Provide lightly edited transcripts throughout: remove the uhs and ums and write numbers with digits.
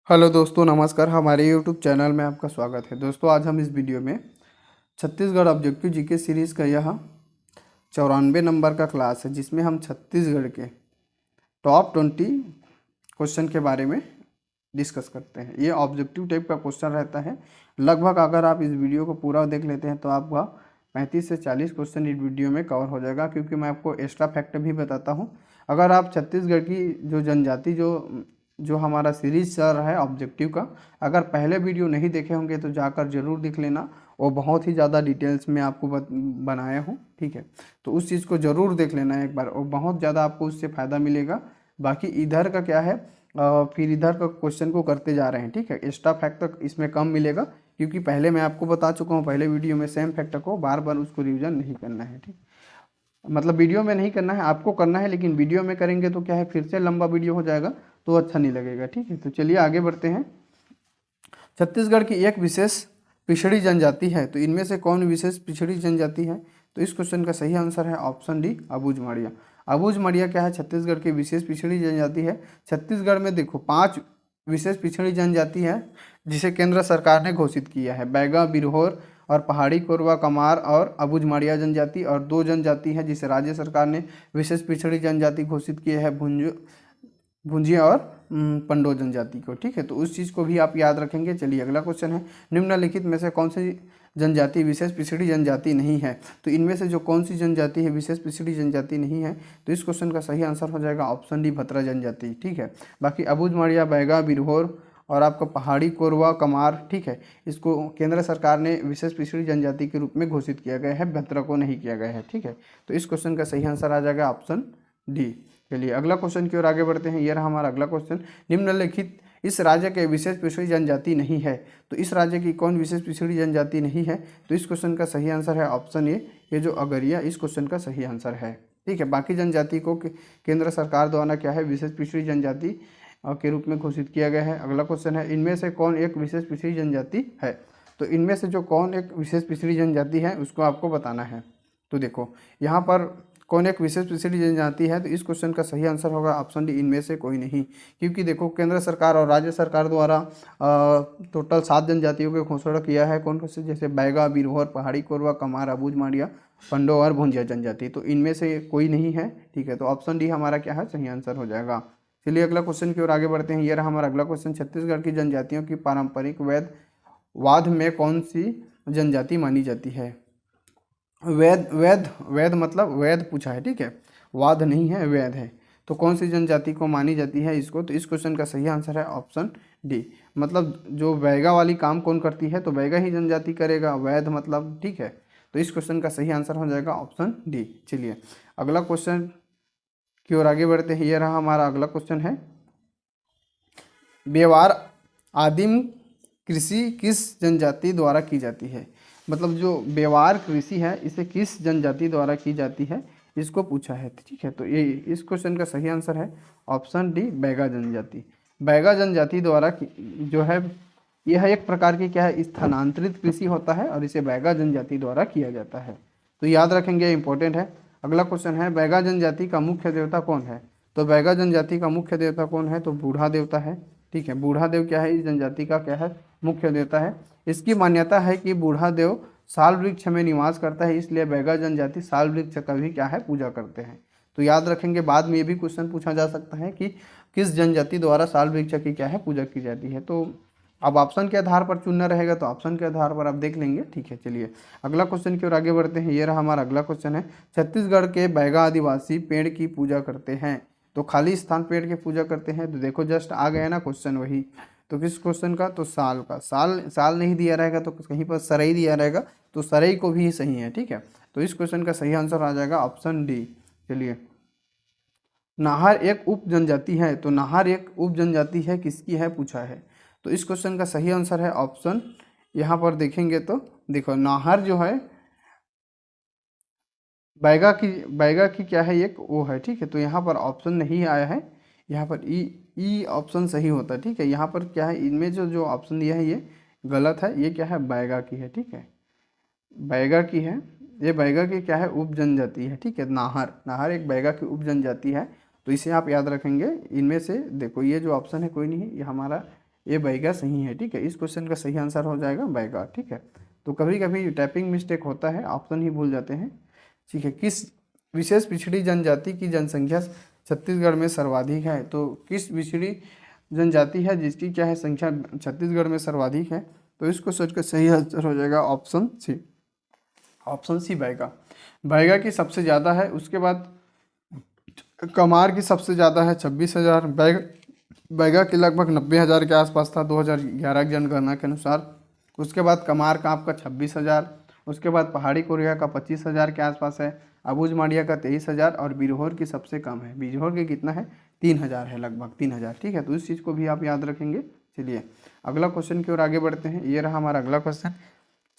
Hello दोस्तों, नमस्कार। हमारे यूट्यूब चैनल में आपका स्वागत है। दोस्तों, आज हम इस वीडियो में छत्तीसगढ़ ऑब्जेक्टिव जीके सीरीज़ का यह 94 नंबर का क्लास है, जिसमें हम छत्तीसगढ़ के टॉप 20 क्वेश्चन के बारे में डिस्कस करते हैं। ये ऑब्जेक्टिव टाइप का क्वेश्चन रहता है। लगभग अगर आप इस वीडियो को पूरा देख लेते हैं तो आपका 35 से 40 क्वेश्चन इस वीडियो में कवर हो जाएगा, क्योंकि मैं आपको एक्स्ट्रा फैक्ट भी बताता हूँ। अगर आप छत्तीसगढ़ की जो जनजाति जो हमारा सीरीज चल रहा है ऑब्जेक्टिव का, अगर पहले वीडियो नहीं देखे होंगे तो जाकर ज़रूर देख लेना। वो बहुत ही ज़्यादा डिटेल्स में आपको बनाया हूँ, ठीक है। तो उस चीज़ को ज़रूर देख लेना एक बार, और बहुत ज़्यादा आपको उससे फ़ायदा मिलेगा। बाकी इधर का क्या है, फिर इधर का क्वेश्चन को करते जा रहे हैं, ठीक है। एक्स्ट्रा फैक्ट तक इसमें कम मिलेगा, क्योंकि पहले मैं आपको बता चुका हूँ पहले वीडियो में। सेम फैक्ट को बार बार उसको रिविजन नहीं करना है, ठीक। मतलब वीडियो में नहीं करना है, आपको करना है, लेकिन वीडियो में करेंगे तो क्या है, फिर से लंबा वीडियो हो जाएगा तो अच्छा नहीं लगेगा, ठीक है। तो चलिए आगे बढ़ते हैं। छत्तीसगढ़ की एक विशेष पिछड़ी जनजाति है, तो इनमें से कौन विशेष पिछड़ी जनजाति है? तो इस क्वेश्चन का सही आंसर है ऑप्शन डी, अबूझ माड़िया। अबूझ माड़िया क्या है? छत्तीसगढ़ की विशेष पिछड़ी जनजाति है। छत्तीसगढ़ में देखो 5 विशेष पिछड़ी जनजाति है जिसे केंद्र सरकार ने घोषित किया है। बैगा, बिरहोर और पहाड़ी कोरवा, कमार और अबूझ माड़िया जनजाति। और 2 जनजाति है जिसे राज्य सरकार ने विशेष पिछड़ी जनजाति घोषित किया है, भुंजिया और पंडो जनजाति को, ठीक है। तो उस चीज़ को भी आप याद रखेंगे। चलिए अगला क्वेश्चन है, निम्नलिखित में से कौन सी जनजाति विशेष पिछड़ी जनजाति नहीं है? तो इनमें से जो कौन सी जनजाति है विशेष पिछड़ी जनजाति नहीं है? तो इस क्वेश्चन का सही आंसर हो जाएगा ऑप्शन डी, भतरा जनजाति, ठीक है। बाकी अबूझ माड़िया, बैगा, बिरहोर और आपका पहाड़ी कोरवा, कमार, ठीक है, इसको केंद्र सरकार ने विशेष पिछड़ी जनजाति के रूप में घोषित किया गया है, भतरा को नहीं किया गया है, ठीक है। तो इस क्वेश्चन का सही आंसर आ जाएगा ऑप्शन डी। चलिए अगला क्वेश्चन की ओर आगे बढ़ते हैं। यह रहा हमारा अगला क्वेश्चन, निम्नलिखित इस राज्य के विशेष पिछड़ी जनजाति नहीं है? तो इस राज्य की कौन विशेष पिछड़ी जनजाति नहीं है? तो इस क्वेश्चन का सही आंसर है ऑप्शन ए, ये जो अगरिया, इस क्वेश्चन का सही आंसर है, ठीक है। बाकी जनजाति को केंद्र सरकार द्वारा क्या है, विशेष पिछड़ी जनजाति के रूप में घोषित किया गया है। अगला क्वेश्चन है, इनमें से कौन एक विशेष पिछड़ी जनजाति है? तो इनमें से जो कौन एक विशेष पिछड़ी जनजाति है उसको आपको बताना है। तो देखो यहाँ पर कौन एक विशेष पिछड़ी जनजाति है, तो इस क्वेश्चन का सही आंसर होगा ऑप्शन डी, इनमें से कोई नहीं। क्योंकि देखो केंद्र सरकार और राज्य सरकार द्वारा टोटल 7 जनजातियों के घोषणा किया है। कौन कौन से? जैसे बैगा, बिरहोर, पहाड़ी कोरवा, कमार, अबूझ माड़िया, पंडो और भुंजिया जनजाति। तो इनमें से कोई नहीं है, ठीक है। तो ऑप्शन डी हमारा क्या है, सही आंसर हो जाएगा। चलिए अगला क्वेश्चन की ओर आगे बढ़ते हैं। यह रहा हमारा अगला क्वेश्चन, छत्तीसगढ़ की जनजातियों की पारंपरिक वाद में कौन सी जनजाति मानी जाती है? वैद वैद वैद मतलब वैद पूछा है, ठीक है, वाद नहीं है, वैद है। तो कौन सी जनजाति को मानी जाती है इसको? तो इस क्वेश्चन का सही आंसर है ऑप्शन डी, मतलब जो बैगा वाली काम कौन करती है, तो बैगा ही जनजाति करेगा, वैद मतलब, ठीक है। तो इस क्वेश्चन का सही आंसर हो जाएगा ऑप्शन डी। चलिए अगला क्वेश्चन की ओर आगे बढ़ते हैं। यह रहा हमारा अगला क्वेश्चन है, व्यवहार आदिम कृषि किस जनजाति द्वारा की जाती है? मतलब जो व्यवहार कृषि है इसे किस जनजाति द्वारा की जाती है, इसको पूछा है, ठीक है। तो ये इस क्वेश्चन का सही आंसर है ऑप्शन डी, बैगा जनजाति। बैगा जनजाति द्वारा जो है, यह एक प्रकार की क्या है, स्थानांतरित कृषि होता है और इसे बैगा जनजाति द्वारा किया जाता है। तो याद रखेंगे, इंपॉर्टेंट है। अगला क्वेश्चन है, बैगा जनजाति का मुख्य देवता कौन है? तो बैगा जनजाति का मुख्य देवता कौन है? तो बूढ़ा देवता है, ठीक है। बूढ़ा देव क्या है, इस जनजाति का क्या है, मुख्य देवता है। इसकी मान्यता है कि बूढ़ा देव साल वृक्ष में निवास करता है, इसलिए बैगा जनजाति साल वृक्ष का भी क्या है, पूजा करते हैं। तो याद रखेंगे, बाद में ये भी क्वेश्चन पूछा जा सकता है कि किस जनजाति द्वारा साल वृक्ष की क्या है, पूजा की जाती है। तो अब ऑप्शन के आधार पर चुनना रहेगा, तो ऑप्शन के आधार पर आप देख लेंगे, ठीक है। चलिए अगला क्वेश्चन की ओर आगे बढ़ते हैं। ये रहा हमारा अगला क्वेश्चन है, छत्तीसगढ़ के बैगा आदिवासी पेड़ की पूजा करते हैं? तो खाली स्थान पेड़ की पूजा करते हैं। तो देखो जस्ट आ गया ना क्वेश्चन वही। तो किस क्वेश्चन का? तो साल का। साल नहीं दिया रहेगा तो कहीं पर सरई दिया रहेगा, तो सरई को भी सही है, ठीक है। तो इस क्वेश्चन का सही आंसर आ जाएगा ऑप्शन डी। चलिए, नाहर एक उप जनजाति है, तो नाहर एक उप जनजाति है, किसकी है, पूछा है। तो इस क्वेश्चन का सही आंसर है ऑप्शन, यहाँ पर देखेंगे तो देखो नाहर जो है बैगा की क्या है, एक वो है, ठीक है। तो यहाँ पर ऑप्शन नहीं आया है, यहाँ पर ई ऑप्शन सही होता है, ठीक है। यहाँ पर क्या है, इनमें जो जो ऑप्शन दिया है ये गलत है, ये क्या है, बैगा की है, ठीक है, बैगा की है। ये बैगा की क्या है, उप जनजाति है, ठीक है। नाहर एक बैगा की उप जनजाति है। तो इसे आप याद रखेंगे। इनमें से देखो ये जो ऑप्शन है कोई नहीं है, ये हमारा ये बैगा सही है, ठीक है। इस क्वेश्चन का सही आंसर हो जाएगा बैगा, ठीक है। तो कभी कभी टाइपिंग मिस्टेक होता है, ऑप्शन ही भूल जाते हैं, ठीक है। किस विशेष पिछड़ी जनजाति की जनसंख्या छत्तीसगढ़ में सर्वाधिक है? तो किस पिछड़ी जनजाति है जिसकी क्या है संख्या छत्तीसगढ़ में सर्वाधिक है? तो इस क्वेश्चन का सही आंसर हो जाएगा option c, option c Baiga. Baiga की सबसे ज़्यादा है, उसके बाद कमार की सबसे ज़्यादा है 26,000। बैगा की लगभग 90,000 के आसपास था 2011 की जनगणना के अनुसार। उसके बाद कमार का आपका 26,000, उसके बाद पहाड़ी कोरिया का 25,000 के आसपास है, अबूझ माड़िया का 23,000 और बिरहोर की सबसे कम है। बिरहोर की कितना है? 3,000 है, लगभग 3,000, ठीक है। तो इस चीज़ को भी आप याद रखेंगे। चलिए अगला क्वेश्चन की ओर आगे बढ़ते हैं। ये रहा हमारा अगला क्वेश्चन,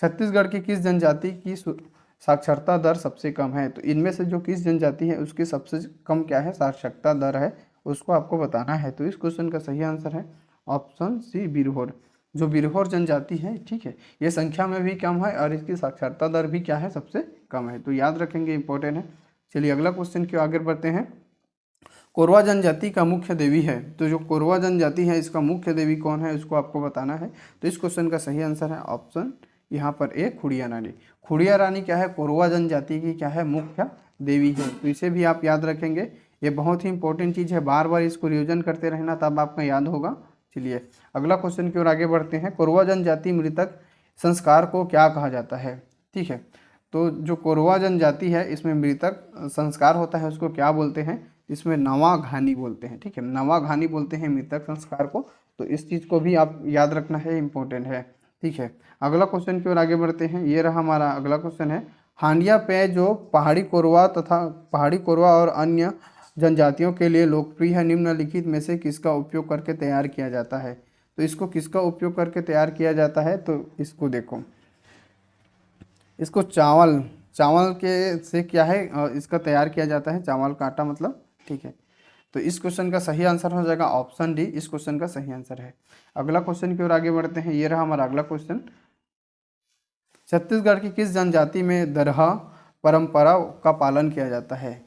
छत्तीसगढ़ की किस जनजाति की साक्षरता दर सबसे कम है? तो इनमें से जो किस जनजाति है उसकी सबसे कम क्या है साक्षरता दर है, उसको आपको बताना है। तो इस क्वेश्चन का सही आंसर है ऑप्शन सी बिरहोर। जो बिरहोर जनजाति है, ठीक है, ये संख्या में भी कम है और इसकी साक्षरता दर भी क्या है सबसे कम है। तो याद रखेंगे, इंपॉर्टेंट है। चलिए अगला क्वेश्चन की आगे बढ़ते हैं। कोरवा जनजाति का मुख्य देवी है, तो जो कोरवा जनजाति है इसका मुख्य देवी कौन है उसको आपको बताना है। तो इस क्वेश्चन का सही आंसर है ऑप्शन यहाँ पर ए खुड़िया रानी। खुड़िया रानी क्या है कोरवा जनजाति की क्या है मुख्य देवी है। तो इसे भी आप याद रखेंगे, ये बहुत ही इंपॉर्टेंट चीज़ है, बार बार इसको रिविजन करते रहना तब आपका याद होगा। चलिए अगला क्वेश्चन की ओर आगे बढ़ते हैं। कोरवा जनजाति मृतक संस्कार को क्या कहा जाता है? ठीक है, तो जो कोरवा जनजाति है इसमें मृतक संस्कार होता है उसको क्या बोलते हैं? इसमें नवा घानी बोलते हैं, ठीक है, नवा घानी बोलते हैं मृतक संस्कार को। तो इस चीज़ को भी आप याद रखना है, इंपॉर्टेंट है, ठीक है। अगला क्वेश्चन की ओर आगे बढ़ते हैं। ये रहा हमारा अगला क्वेश्चन है, हांडिया पेय जो पहाड़ी कोरवा और अन्य जनजातियों के लिए लोकप्रिय है, निम्नलिखित में से किसका उपयोग करके तैयार किया जाता है? तो इसको किसका उपयोग करके तैयार किया जाता है? तो इसको देखो, इसको चावल के से क्या है इसका तैयार किया जाता है, चावल का आटा मतलब, ठीक है। तो इस क्वेश्चन का सही आंसर हो जाएगा ऑप्शन डी, इस क्वेश्चन का सही आंसर है। अगला क्वेश्चन की ओर आगे बढ़ते हैं। ये रहा हमारा अगला क्वेश्चन, छत्तीसगढ़ की किस जनजाति में दरहा परंपरा का पालन किया जाता है?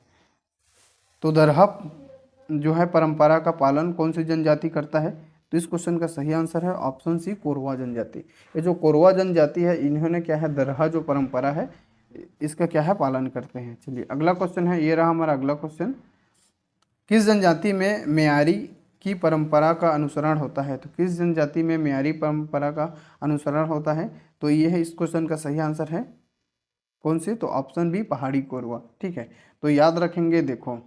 तो दरहा जो है परंपरा का पालन कौन सी जनजाति करता है? तो इस क्वेश्चन का सही आंसर है ऑप्शन सी कोरवा जनजाति। ये जो कोरवा जनजाति है इन्होंने क्या है दरहा जो परंपरा है इसका क्या है पालन करते हैं। चलिए अगला क्वेश्चन है, ये रहा हमारा अगला क्वेश्चन, किस जनजाति में मेयारी की परंपरा का अनुसरण होता है? तो किस जनजाति में मेयारी परंपरा का अनुसरण होता है? तो ये है इस क्वेश्चन का सही आंसर है कौन सी? तो ऑप्शन बी पहाड़ी कोरवा, ठीक है। तो याद रखेंगे, देखो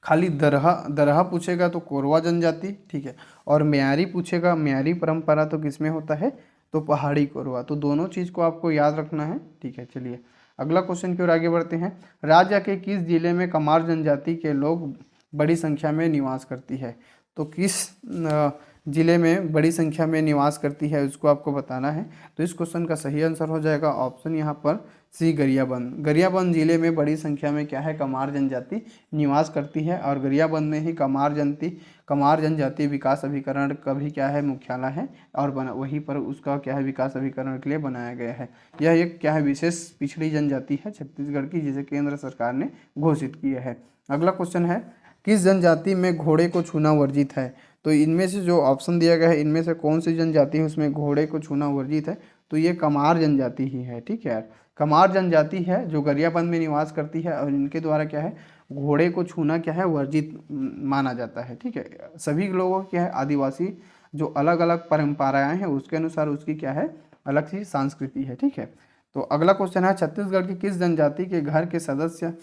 खाली दरहा पूछेगा तो कोरवा जनजाति, ठीक है, और मेयारी पूछेगा, मेयारी परंपरा तो किसमें होता है? तो पहाड़ी कोरवा। तो दोनों चीज़ को आपको याद रखना है, ठीक है। चलिए अगला क्वेश्चन की ओर आगे बढ़ते हैं। राज्य के किस जिले में कमार जनजाति के लोग बड़ी संख्या में निवास करती है? तो किस जिले में बड़ी संख्या में निवास करती है उसको आपको बताना है। तो इस क्वेश्चन का सही आंसर हो जाएगा ऑप्शन यहाँ पर सी गरियाबंद। गरियाबंद जिले में बड़ी संख्या में क्या है कमार जनजाति निवास करती है, और गरियाबंद में ही कमार जनजाति विकास अभिकरण का भी क्या है मुख्यालय है, और वहीं पर उसका क्या है विकास अभिकरण के लिए बनाया गया है। यह एक क्या है विशेष पिछड़ी जनजाति है छत्तीसगढ़ की, जिसे केंद्र सरकार ने घोषित किया है। अगला क्वेश्चन है, किस जनजाति में घोड़े को छूना वर्जित है? तो इनमें से जो ऑप्शन दिया गया है इनमें से कौन सी जनजाति है उसमें घोड़े को छूना वर्जित है? तो ये कमार जनजाति ही है, ठीक है। कमार जनजाति है जो गरियाबंद में निवास करती है, और इनके द्वारा क्या है घोड़े को छूना क्या है वर्जित माना जाता है, ठीक है। सभी लोगों की क्या है आदिवासी जो अलग अलग परंपराएं हैं उसके अनुसार उसकी क्या है अलग सी संस्कृति है, ठीक है। तो अगला क्वेश्चन है, छत्तीसगढ़ की किस जनजाति के घर के सदस्य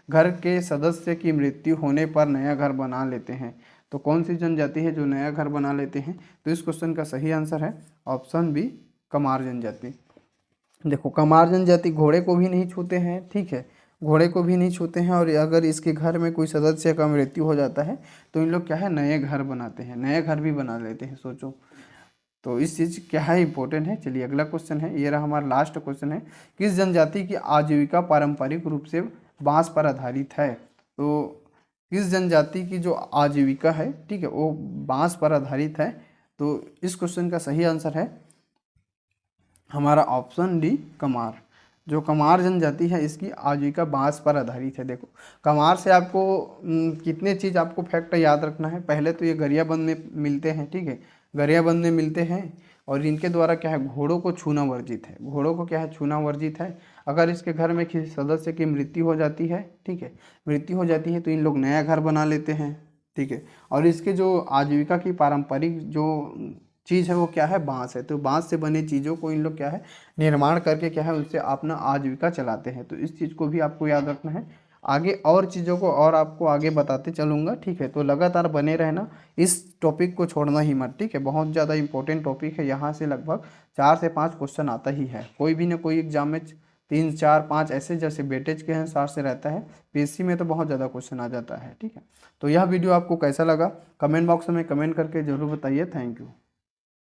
घर के सदस्य की मृत्यु होने पर नया घर बना लेते हैं? तो कौन सी जनजाति है जो नया घर बना लेते हैं? तो इस क्वेश्चन का सही आंसर है ऑप्शन बी कमार जनजाति। देखो कमार जनजाति घोड़े को भी नहीं छूते हैं, ठीक है, घोड़े को भी नहीं छूते हैं, और अगर इसके घर में कोई सदस्य का मृत्यु हो जाता है तो इन लोग क्या है नए घर बनाते हैं, नए घर भी बना लेते हैं, सोचो। तो इस चीज़ क्या है इंपॉर्टेंट है। चलिए अगला क्वेश्चन है, ये रहा हमारा लास्ट क्वेश्चन है, किस जनजाति की आजीविका पारंपरिक रूप से बांस पर आधारित है? तो किस जनजाति की जो आजीविका है, ठीक है, वो बांस पर आधारित है। तो इस क्वेश्चन का सही आंसर है हमारा ऑप्शन डी कमार। जो कमार जनजाति है इसकी आजीविका बांस पर आधारित है। देखो कमार से आपको कितने चीज़ आपको फैक्ट याद रखना है। पहले तो ये गरियाबंद में मिलते हैं, ठीक है, गरियाबंद में मिलते हैं और इनके द्वारा क्या है, घोड़ों को छूना वर्जित है। घोड़ों को क्या है, छूना वर्जित है। अगर इसके घर में किसी सदस्य की मृत्यु हो जाती है, ठीक है, मृत्यु हो जाती है तो इन लोग नया घर बना लेते हैं, ठीक है। और इसके जो आजीविका की पारंपरिक जो चीज़ है वो क्या है, बांस है। तो बांस से बनी चीज़ों को इन लोग क्या है, निर्माण करके क्या है उससे अपना आजीविका चलाते हैं। तो इस चीज़ को भी आपको याद रखना है। आगे और चीज़ों को और आपको आगे बताते चलूँगा, ठीक है। तो लगातार बने रहना, इस टॉपिक को छोड़ना ही मत, ठीक है। बहुत ज़्यादा इंपॉर्टेंट टॉपिक है, यहाँ से लगभग 4 से 5 क्वेश्चन आता ही है कोई भी ना कोई एग्जाम में। 3 4 5 ऐसे जैसे वेटेज के अनुसार से रहता है। पीएससी में तो बहुत ज़्यादा क्वेश्चन आ जाता है, ठीक है। तो यह वीडियो आपको कैसा लगा कमेंट बॉक्स में कमेंट करके ज़रूर बताइए। Thank you.